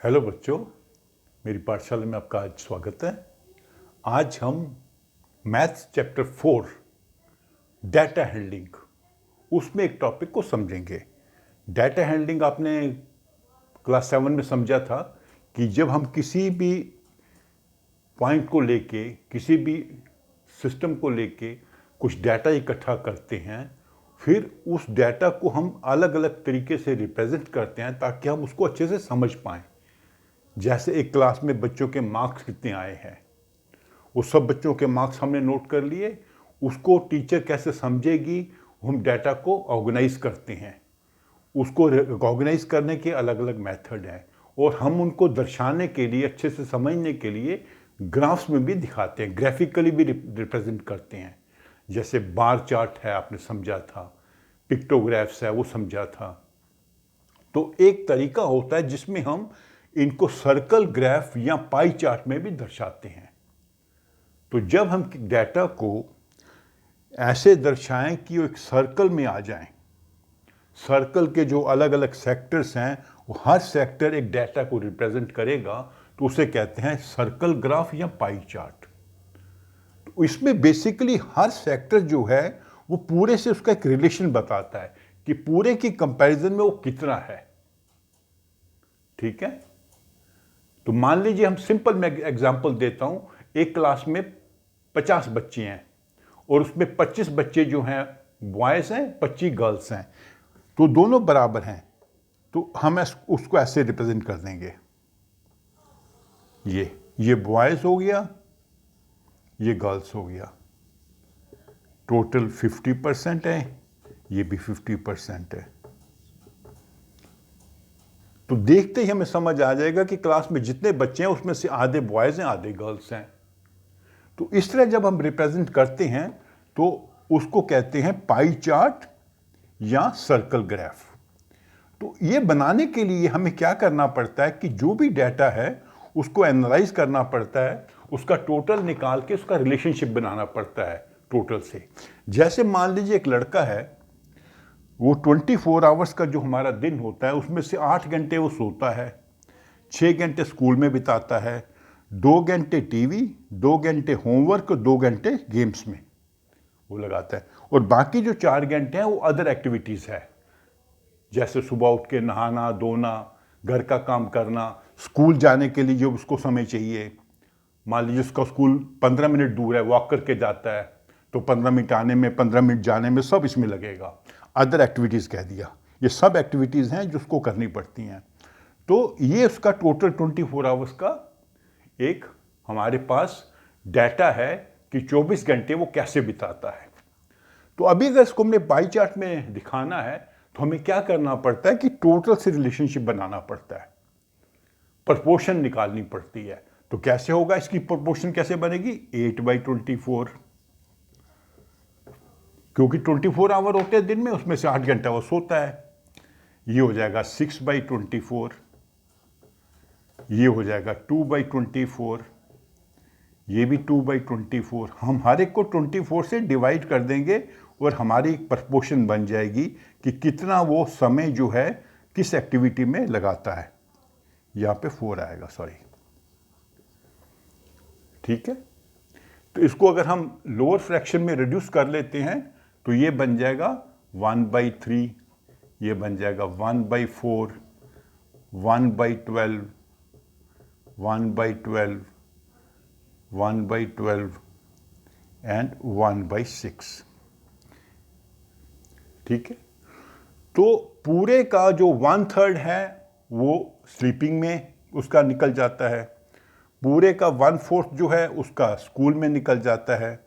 Hello बच्चों, मेरी पाठशाला में आपका आज स्वागत है। आज हम मैथ्स चैप्टर 4 डाटा हैंडलिंग उसमें एक टॉपिक को समझेंगे। डाटा हैंडलिंग आपने क्लास 7 में समझा था कि जब हम किसी भी पॉइंट को लेके, किसी भी सिस्टम को लेके कुछ डाटा इकट्ठा करते हैं, फिर उस डाटा को हम अलग अलग तरीके से रिप्रेजेंट करते हैं ताकि हम उसको अच्छे से समझ पाएँ। जैसे एक क्लास में बच्चों के मार्क्स कितने आए हैं, वो सब बच्चों के मार्क्स हमने नोट कर लिए। उसको टीचर कैसे समझेगी, हम डाटा को ऑर्गेनाइज करते हैं। उसको ऑर्गेनाइज करने के अलग अलग मेथड हैं और हम उनको दर्शाने के लिए, अच्छे से समझने के लिए ग्राफ्स में भी दिखाते हैं, ग्राफिकली भी रिप्रेजेंट करते हैं। जैसे बार चार्ट है, आपने समझा था, पिक्टोग्राफ्स है, वो समझा था। तो एक तरीका होता है जिसमें हम इनको सर्कल ग्राफ या पाई चार्ट में भी दर्शाते हैं। तो जब हम डाटा को ऐसे दर्शाएं कि वो एक सर्कल में आ जाएं, सर्कल के जो अलग अलग सेक्टर्स हैं, वो हर सेक्टर एक डाटा को रिप्रेजेंट करेगा, तो उसे कहते हैं सर्कल ग्राफ या पाई चार्ट। तो इसमें बेसिकली हर सेक्टर जो है वो पूरे से उसका एक रिलेशन बताता है कि पूरे की कंपैरिजन में वो कितना है। ठीक है, तो मान लीजिए, हम सिंपल में एग्जांपल देता हूं। एक क्लास में 50 बच्चे हैं और उसमें 25 बच्चे जो हैं बॉयज हैं, 25 गर्ल्स हैं, तो दोनों बराबर हैं। तो हम उसको ऐसे रिप्रेजेंट कर देंगे, ये बॉयज हो गया, ये गर्ल्स हो गया। टोटल 50% है, ये भी 50% है। तो देखते ही हमें समझ आ जाएगा कि क्लास में जितने बच्चे हैं उसमें से आधे बॉयज हैं, आधे गर्ल्स हैं। तो इस तरह जब हम रिप्रेजेंट करते हैं तो उसको कहते हैं पाई चार्ट या सर्कल ग्राफ। तो ये बनाने के लिए हमें क्या करना पड़ता है कि जो भी डाटा है उसको एनालाइज करना पड़ता है, उसका टोटल निकाल के उसका रिलेशनशिप बनाना पड़ता है टोटल से। जैसे मान लीजिए एक लड़का है, वो 24 आवर्स का जो हमारा दिन होता है उसमें से 8 घंटे वो सोता है, 6 घंटे स्कूल में बिताता है, 2 घंटे टीवी, 2 घंटे होमवर्क और 2 घंटे गेम्स में वो लगाता है, और बाकी जो 4 घंटे हैं वो अदर एक्टिविटीज़ है। जैसे सुबह उठ के नहाना धोना, घर का काम करना, स्कूल जाने के लिए जो उसको समय चाहिए। मान लीजिए उसका स्कूल 15 मिनट दूर है, वॉक करके जाता है, तो 15 मिनट आने में, 15 मिनट जाने में, सब इसमें लगेगा। अदर एक्टिविटीज़ कह दिया, ये सब एक्टिविटीज़ हैं जो उसको करनी पड़ती हैं। तो ये उसका टोटल 24 आवर्स का एक हमारे पास डाटा है कि 24 घंटे वो कैसे बिताता है। तो अभी अगर इसको हमने पाई चार्ट में दिखाना है तो हमें क्या करना पड़ता है कि टोटल से रिलेशनशिप बनाना पड़ता है, प्रोपोर्शन निकालनी पड़ती है। तो कैसे होगा, इसकी प्रोपोर्शन कैसे बनेगी? 8/24, क्योंकि 24 आवर होते हैं दिन में, उसमें से 8 घंटा वो सोता है। ये हो जाएगा 6/24, ये हो जाएगा 2/24, ये भी 2/24। हम हर एक को 24 से डिवाइड कर देंगे और हमारी एक प्रोपोर्शन बन जाएगी कि कितना वो समय जो है किस एक्टिविटी में लगाता है। यहाँ पे 4 आएगा, सॉरी। ठीक है, तो इसको अगर हम लोअर फ्रैक्शन में रिड्यूस कर लेते हैं तो ये बन जाएगा 1/3, ये बन जाएगा 1/4, 1/12, 1/12, 1/12 एंड 1/6। ठीक है, तो पूरे का जो 1/3 है वो स्लीपिंग में उसका निकल जाता है, पूरे का 1/4 जो है उसका स्कूल में निकल जाता है,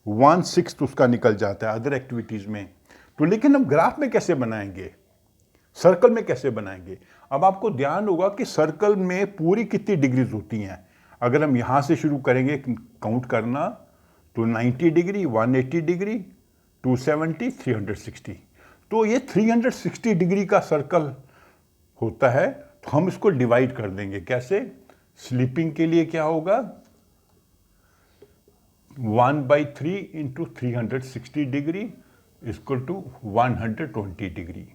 1/6 उसका निकल जाता है अदर एक्टिविटीज़ में। तो लेकिन हम ग्राफ में कैसे बनाएंगे, सर्कल में कैसे बनाएंगे? अब आपको ध्यान होगा कि सर्कल में पूरी कितनी डिग्रीज होती हैं। अगर हम यहाँ से शुरू करेंगे काउंट करना तो 90 डिग्री, 180 डिग्री, 270, 360। तो ये 360 डिग्री का सर्कल होता है। तो हम इसको डिवाइड कर देंगे कैसे? स्लीपिंग के लिए क्या होगा, 1/3 into 360 degree equal to 120 degree.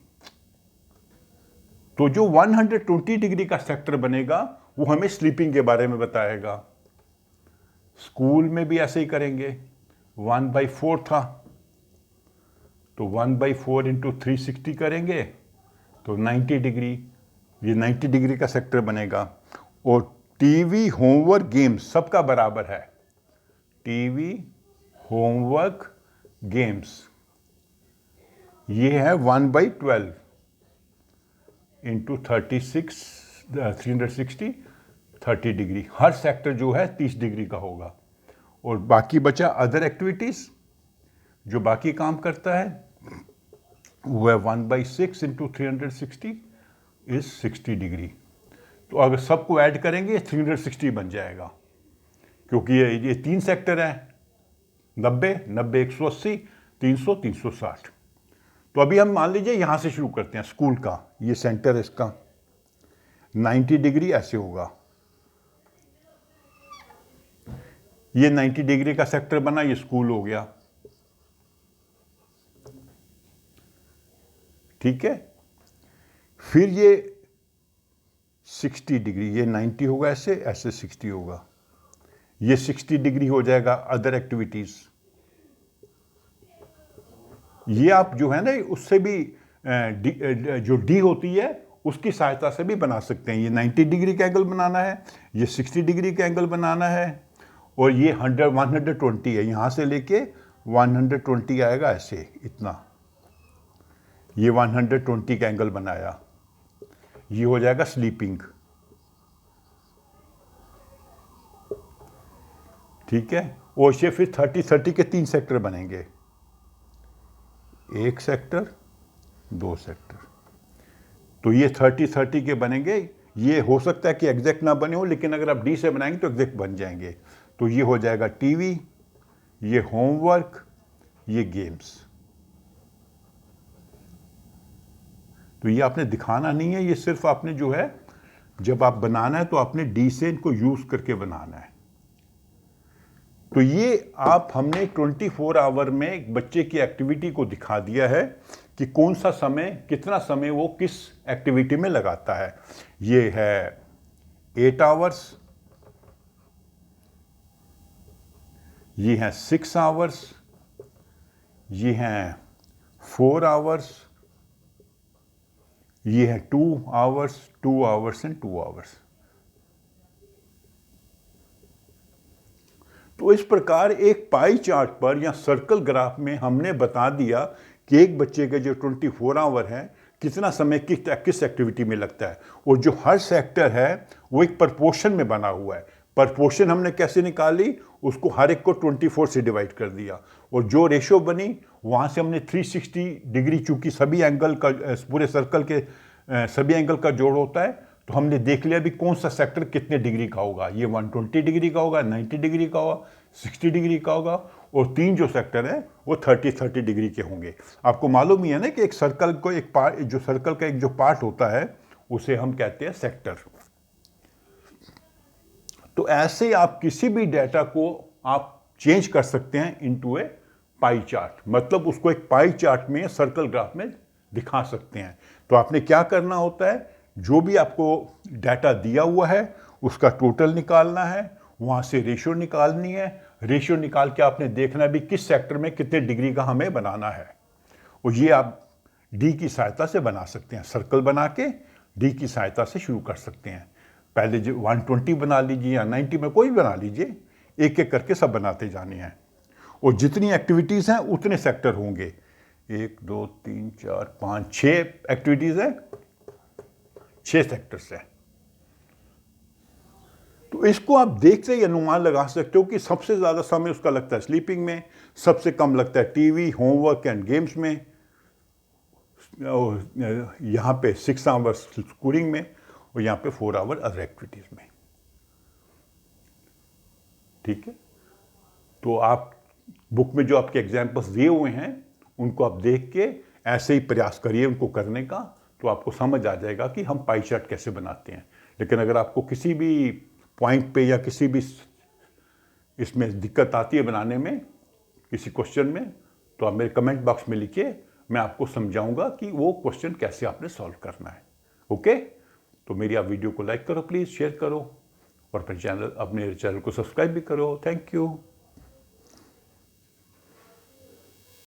तो जो 120 डिग्री का सेक्टर बनेगा वो हमें स्लीपिंग के बारे में बताएगा। स्कूल में भी ऐसे ही करेंगे। 1/4 था तो 1/4 इंटू 360 करेंगे तो 90 डिग्री, ये 90 डिग्री का सेक्टर बनेगा। और टीवी, होमवर्क, गेम्स सबका बराबर है। टीवी, होमवर्क, गेम्स, ये है 1/12 इंटू 360 30 डिग्री। हर सेक्टर जो है 30 डिग्री का होगा। और बाकी बचा अदर एक्टिविटीज़, जो बाकी काम करता है वो है 1/6 इंटू 360 इज 60 डिग्री। तो अगर सबको ऐड करेंगे 360 बन जाएगा, क्योंकि ये 3 सेक्टर हैं, 90, 90, 180, 300, 360। तो अभी हम मान लीजिए यहाँ से शुरू करते हैं स्कूल का। ये सेंटर है इसका, 90 डिग्री ऐसे होगा। ये 90 डिग्री का सेक्टर बना, ये स्कूल हो गया। ठीक है। फिर ये 60 डिग्री, ये 90 होगा ऐसे, ऐसे 60 होगा। ये 60 डिग्री हो जाएगा अदर एक्टिविटीज़। ये आप जो है ना उससे भी जो डी होती है उसकी सहायता से भी बना सकते हैं। ये 90 डिग्री का एंगल बनाना है, ये 60 डिग्री का एंगल बनाना है, और ये 120 है। यहाँ से लेके 120 आएगा ऐसे, इतना। ये 120 का एंगल बनाया, ये हो जाएगा स्लीपिंग। ठीक है। और ये फिर 30-30 के 3 सेक्टर बनेंगे, 1 सेक्टर, 2 सेक्टर। तो ये 30-30 के बनेंगे। ये हो सकता है कि एग्जैक्ट ना बने हो, लेकिन अगर आप डी से बनाएंगे तो एग्जैक्ट बन जाएंगे। तो ये हो जाएगा टीवी, ये होमवर्क, ये गेम्स। तो ये आपने दिखाना नहीं है, ये सिर्फ आपने जो है जब आप बनाना है तो आपने डी से इनको यूज करके बनाना है। तो ये हमने 24 आवर में एक बच्चे की एक्टिविटी को दिखा दिया है कि कौन सा समय, कितना समय वो किस एक्टिविटी में लगाता है। ये है 8 आवर्स, ये है 6 आवर्स, ये हैं 4 आवर्स, ये है 2 आवर्स, 2 आवर्स एंड 2 आवर्स। तो इस प्रकार एक पाई चार्ट पर या सर्कल ग्राफ में हमने बता दिया कि एक बच्चे के जो 24 आवर है कितना समय किस एक्टिविटी में लगता है। और जो हर सेक्टर है वो एक प्रपोर्शन में बना हुआ है। प्रपोर्शन हमने कैसे निकाली, उसको हर एक को 24 से डिवाइड कर दिया, और जो रेशो बनी वहाँ से हमने 360 डिग्री, चूंकि सभी एंगल का, पूरे सर्कल के सभी एंगल का जोड़ होता है, तो हमने देख लिया भी कौन सा सेक्टर कितने डिग्री का होगा। ये 120 डिग्री का होगा, 90 डिग्री का होगा, 60 डिग्री का होगा, और 3 जो सेक्टर है वो 30-30 डिग्री के होंगे। आपको मालूम ही है ना कि एक सर्कल को एक पार्ट, जो सर्कल का एक जो पार्ट होता है उसे हम कहते हैं सेक्टर। तो ऐसे आप किसी भी डेटा को आप चेंज कर सकते हैं इनटू ए पाई चार्ट, मतलब उसको एक पाई चार्ट में, सर्कल ग्राफ में दिखा सकते हैं। तो आपने क्या करना होता है, जो भी आपको डाटा दिया हुआ है उसका टोटल निकालना है, वहाँ से रेशियो निकालनी है, रेशियो निकाल के आपने देखना भी किस सेक्टर में कितने डिग्री का हमें बनाना है। और ये आप डी की सहायता से बना सकते हैं, सर्कल बना के डी की सहायता से शुरू कर सकते हैं। पहले जो 120 बना लीजिए या 90 में कोई बना लीजिए, एक एक करके सब बनाते जाने हैं। और जितनी एक्टिविटीज़ हैं उतने सेक्टर होंगे, 1 2 3 4 5 6 एक्टिविटीज़ हैं, 6 सेक्टर्स हैं। तो इसको आप देखते ही अनुमान लगा सकते हो कि सबसे ज़्यादा समय उसका लगता है स्लीपिंग में, सबसे कम लगता है टीवी, होमवर्क एंड गेम्स में, यहाँ पे 6 आवर्स स्कूलिंग में, और यहाँ पे 4 आवर अदर एक्टिविटीज़ में। ठीक है। तो आप बुक में जो आपके एग्जाम्पल्स दिए हुए हैं उनको आप देख के ऐसे ही प्रयास करिए उनको करने का, तो आपको समझ आ जाएगा कि हम पाई चार्ट कैसे बनाते हैं। लेकिन अगर आपको किसी भी पॉइंट पे या किसी भी इसमें दिक्कत आती है बनाने में, किसी क्वेश्चन में, तो आप मेरे कमेंट बॉक्स में लिखिए, मैं आपको समझाऊंगा कि वो क्वेश्चन कैसे आपने सॉल्व करना है। ओके, तो मेरी आप वीडियो को लाइक करो प्लीज़, शेयर करो और अपने चैनल को सब्सक्राइब भी करो। Thank you.